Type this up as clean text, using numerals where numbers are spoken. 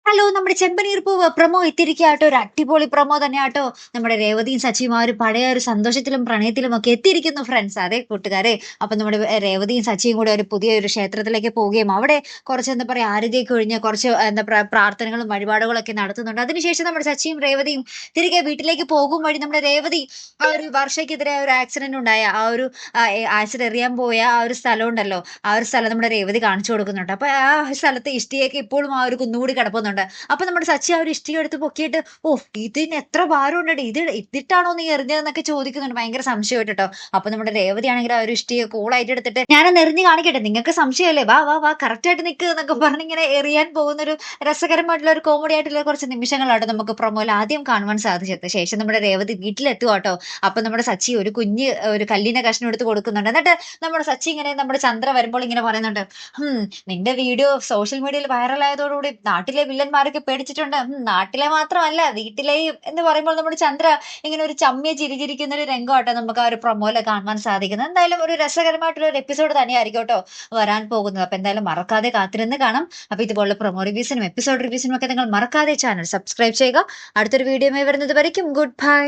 Hello, നമ്മുടെ ചെമ്പനീർ പൂവ് promo എത്തിയിരിക്കുകയാട്ടോ. ഒരു അടിപൊളി പ്രൊമോ തന്നെയാട്ടോ. നമ്മുടെ രേവതിയും സച്ചിയും ആ ഒരു പഴയ ഒരു സന്തോഷത്തിലും പ്രണയത്തിലും ഒക്കെ എത്തിയിരിക്കുന്നു ഫ്രണ്ട്സ്. അതെ കൂട്ടുകാരെ, അപ്പൊ നമ്മുടെ രേവതിയും സച്ചിയും കൂടെ ഒരു പുതിയ ഒരു ക്ഷേത്രത്തിലേക്ക് പോവുകയും അവിടെ കുറച്ച് എന്താ പറയാ ആരതിയൊക്കെ ഒഴിഞ്ഞ് കുറച്ച് എന്താ പ്രാർത്ഥനകളും വഴിപാടുകളും ഒക്കെ നടത്തുന്നുണ്ട്. അതിനുശേഷം നമ്മുടെ സച്ചിയും രേവതിയും തിരികെ വീട്ടിലേക്ക് പോകും വഴി നമ്മുടെ രേവതി ആ ഒരു വർഷയ്ക്കെതിരെ ഒരു ആക്സിഡന്റ് ഉണ്ടായ ആ ഒരു ആസിഡ് എറിയാൻ പോയ ആ ഒരു സ്ഥലം ഉണ്ടല്ലോ, ആ ഒരു സ്ഥലം നമ്മുടെ രേവതി കാണിച്ചു കൊടുക്കുന്നുണ്ട്. അപ്പൊ ആ സ്ഥലത്ത് ഇഷ്ടികയൊക്കെ ഇപ്പോഴും ആ ഒരു കുന്നുകൂടി കിടപ്പുന്നുണ്ട്. അപ്പൊ നമ്മുടെ സച്ചി ആ ഒരു ഇഷ്ടിക എടുത്ത് പൊക്കിയിട്ട്, ഓ ഇതിന് എത്ര ഭാരം ഉണ്ടടി, ഇതിട്ടാണോ നീ എറിഞ്ഞതെന്നൊക്കെ ചോദിക്കുന്നുണ്ട്. ഭയങ്കര സംശയമായിട്ട് കേട്ടോ. അപ്പൊ നമ്മുടെ രേവതി ആണെങ്കിൽ ആ ഒരു ഇഷ്ടിക കൂളായിട്ട് എടുത്തിട്ട്, ഞാനൊന്ന് എറിഞ്ഞ് കാണിക്കട്ടെ, നിങ്ങൾക്ക് സംശയമല്ലേ, വാ വാ വാ കറക്റ്റ് ആയിട്ട് നിൽക്കുക എന്നൊക്കെ പറഞ്ഞിങ്ങനെ എറിയാൻ പോകുന്ന ഒരു രസകരമായിട്ടുള്ള ഒരു കോമഡി ആയിട്ടുള്ള കുറച്ച് നിമിഷങ്ങളാണ് നമുക്ക് പ്രൊമോയിൽ ആദ്യം കാണുവാൻ സാധിച്ചത്. ശേഷം നമ്മുടെ രേവതി വീട്ടിലെത്തുക കേട്ടോ. അപ്പൊ നമ്മുടെ സച്ചി ഒരു കുഞ്ഞ് ഒരു കല്ലിനെ കഷ്ണം എടുത്ത് കൊടുക്കുന്നുണ്ട്. എന്നിട്ട് നമ്മുടെ സച്ചി ഇങ്ങനെ നമ്മുടെ ചന്ദ്ര വരുമ്പോൾ ഇങ്ങനെ പറയുന്നുണ്ട്, നിന്റെ വീഡിയോ സോഷ്യൽ മീഡിയയിൽ വൈറലായതോടുകൂടി നാട്ടിലെ വില്ലന്മാരൊക്കെ പേടിച്ചിട്ടുണ്ട്. നാട്ടിലെ മാത്രമല്ല വീട്ടിലെയും എന്ന് പറയുമ്പോൾ നമ്മുടെ ചന്ദ്ര ഇങ്ങനെ ഒരു ചമ്മിയ ചിരിച്ചിരിക്കുന്ന ഒരു രംഗമാട്ടോ നമുക്ക് ആ ഒരു പ്രൊമോയില് കാണാൻ സാധിക്കുന്നത്. എന്തായാലും ഒരു രസകരമായിട്ടുള്ള ഒരു എപ്പിസോഡ് തന്നെയായിരിക്കും കേട്ടോ വരാൻ പോകുന്നത്. അപ്പൊ എന്തായാലും മറക്കാതെ കാത്തിരുന്ന് കാണാം. അപ്പൊ ഇതുപോലുള്ള പ്രൊമോ റിവ്യൂസിനും എപ്പിസോഡ് റിവ്യൂസിനും ഒക്കെ നിങ്ങൾ മറക്കാതെ ചാനൽ സബ്സ്ക്രൈബ് ചെയ്യുക. അടുത്തൊരു വീഡിയോ വരുന്നത് വരയ്ക്കും ഗുഡ് ബൈ.